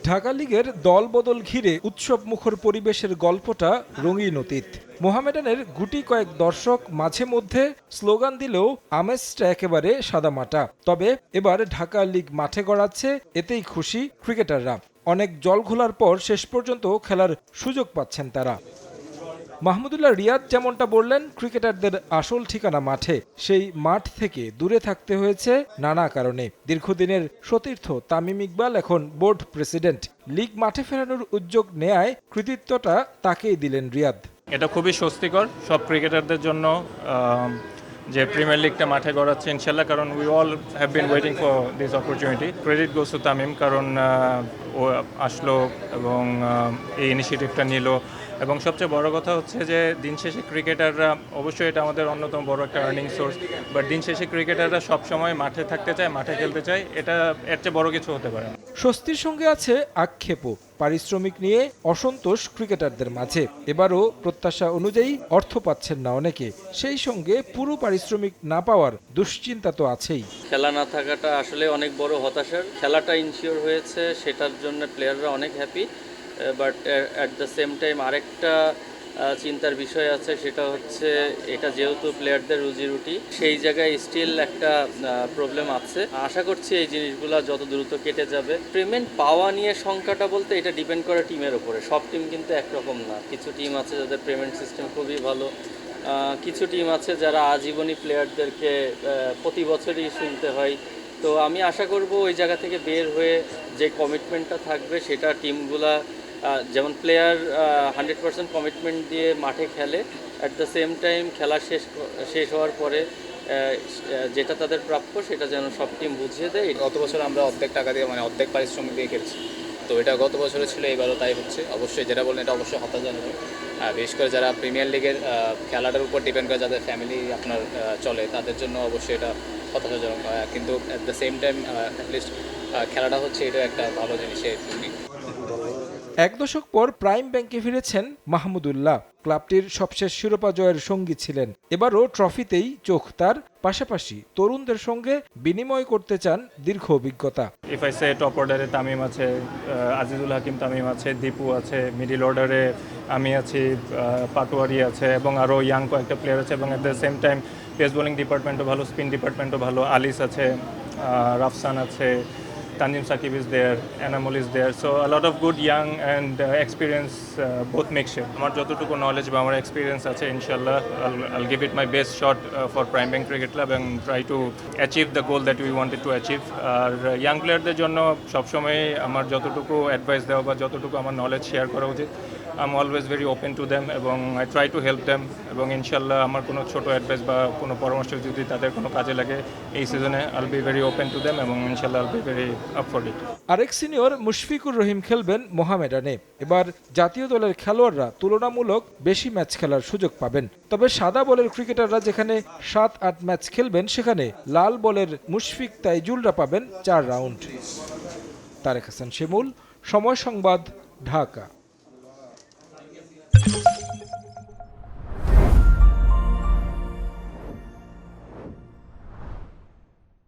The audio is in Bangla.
ঢাকা লিগের দলবদল ঘিরে উৎসবমুখর পরিবেশের গল্পটা রঙিন অতীত। মোহামেডানের গুটি কয়েক দর্শক মাঝে মধ্যে স্লোগান দিলেও আমেজটা একেবারে সাদামাটা। তবে এবার ঢাকা লিগ মাঠে গড়াচ্ছে, এতেই খুশি ক্রিকেটাররা। অনেক জল ঘোলার পর শেষ পর্যন্ত খেলার সুযোগ পাচ্ছেন তারা। মাহমুদুল্লাহ রিয়াদ যেমনটা বললেন, ক্রিকেটারদের আসল ঠিকানা মাঠে, সেই মাঠ থেকে দূরে থাকতে হয়েছে নানা কারণে। দীর্ঘদিনের সতীর্থ তামিম ইকবাল এখন বোর্ড প্রেসিডেন্ট। লিগ মাঠে ফেরানোর উদ্যোগ নেয়ায় কৃতিত্বটা তাকেই দিলেন রিয়াদ। এটা খুবই স্বস্তিকর সব ক্রিকেটারদের জন্য যে প্রিমিয়ার লিগটা মাঠে গড়াচ্ছে ইনশাল্লাহ, কারণ we all have been waiting for this opportunity. Credit goes to Tamim, কারণ ও আসলো এবং এই ইনিশিয়েটিভটা নিল। এবং সবচেয়ে বড় কথা হচ্ছে যে দিন শেষে ক্রিকেটাররা, অবশ্যই এটা আমাদের অন্যতম বড় একটা আর্নিং সোর্স, বাট দিন শেষে ক্রিকেটাররা সবসময় মাঠে থাকতে চায়, মাঠে খেলতে চায়। এটা এর চেয়ে বড় কিছু হতে পারে না। স্বস্তির সঙ্গে আছে আক্ষেপও। পারিশ্রমিক নিয়ে অসন্তোষ ক্রিকেটারদের মাঝে। এবারও প্রত্যাশা অনুযায়ী অর্থ পাচ্ছেন না অনেকে, সেই সঙ্গে পুরো পারিশ্রমিক না পাওয়ার দুশ্চিন্তা তো আছেই। খেলা না থাকাটা আসলে অনেক বড় হতাশার। খেলাটা ইনশিওর হয়েছে, সেটার জন্য প্লেয়াররা অনেক happy, but at the same time আরেকটা চিন্তার বিষয় আছে, সেটা হচ্ছে এটা যেহেতু প্লেয়ারদের রুজি রুটি, সেই জায়গায় স্টিল একটা প্রবলেম আছে। আশা করছি এই জিনিসগুলো যত দ্রুত কেটে যাবে। পেমেন্ট পাওয়া নিয়ে সংখ্যাটা বলতে এটা ডিপেন্ড করে টিমের উপরে। সব টিম কিন্তু একরকম না। কিছু টিম আছে যাদের পেমেন্ট সিস্টেম খুবই ভালো, কিছু টিম আছে যারা আজীবনী প্লেয়ারদেরকে প্রতি বছরই শুনতে হয়। তো আমি আশা করব ওই জায়গা থেকে বের হয়ে যে কমিটমেন্টটা থাকবে, সেটা টিমগুলা যেমন প্লেয়ার 100% কমিটমেন্ট দিয়ে মাঠে খেলে, অ্যাট দ্য সেম টাইম খেলা শেষ হওয়ার পরে যেটা তাদের প্রাপ্য সেটা যেন সব টিম বুঝিয়ে দেয়। গত বছর আমরা অর্ধেক টাকা দিয়ে, মানে অর্ধেক পারিশ্রমিক দিয়ে খেলছি, তো এটা গত বছরে ছিল, এবারও তাই হচ্ছে। অবশ্যই যেটা বললেন এটা অবশ্যই হতাশাজনক। বিশেষ করে যারা প্রিমিয়ার লিগের খেলাটার উপর ডিপেন্ড করে, যাদের ফ্যামিলি আপনার চলে, তাদের জন্য অবশ্যই এটা হতাশাজনক। কিন্তু at the same time at least খেলাটা হচ্ছে, এটা একটা ভালো জিনিস। এক দশক পর প্রাইম ব্যাংকে ফিরেছেন মাহমুদুল্লাহ। ক্লাবটির সবশেষ শিরোপা জয়ের সঙ্গী ছিলেন। এবারও ট্রফিতেই চোখ তার, পাশাপাশি তরুণদের সঙ্গে বিনিময় করতে চান দীর্ঘ অভিজ্ঞতা। ইফ আই সে টপ অর্ডারে তামিম আছে, আজিজুল হাকিম তামিম আছে, দীপু আছে, মিডিল অর্ডারে আমি আছি, পাটোয়ারি আছে, এবং আরও ইয়াং কয়েকটা প্লেয়ার আছে। এবং at the same time pace bowling ডিপার্টমেন্টও ভালো, স্পিন ডিপার্টমেন্টও ভালো। আলিস আছে, রাফসান আছে, Tanjim Sakib is there, Enamul is there. So a lot of good young and experience, both mixture. আমার যতটুকু নলেজ বা আমার এক্সপিরিয়েন্স আছে, ইনশাল্লাহ I'll give it my best shot for Prime Bank Cricket Club and try to achieve the goal that we wanted to achieve. আর ইয়াং প্লেয়ারদের জন্য সবসময় আমার যতটুকু অ্যাডভাইস দেওয়া বা যতটুকু আমার নলেজ শেয়ার করা উচিত, I'm always very open to them এবং I try to help them। এবং ইনশাল্লাহ আমার কোনো ছোটো অ্যাডভাইস বা কোনো পরামর্শ যদি তাদের কোনো কাজে লাগে এই সিজনে, I'll be very open to them এবং ইনশাল্লাহ I'll be very up for it। আরেক সিনিয়র মুশফিকুর রহিম খেলবেন মোহামেডানে। এবার জাতীয় দলের খেলোয়াড়রা তুলনামূলক বেশি ম্যাচ খেলার সুযোগ পাবেন। তবে সাদা বলের ক্রিকেটাররা যেখানে 7-8 ম্যাচ খেলবেন, সেখানে লাল বলের মুশফিক তাইজুলরা পাবেন 4 রাউন্ড। তারেক হাসান শিমুল, সময় সংবাদ, ঢাকা।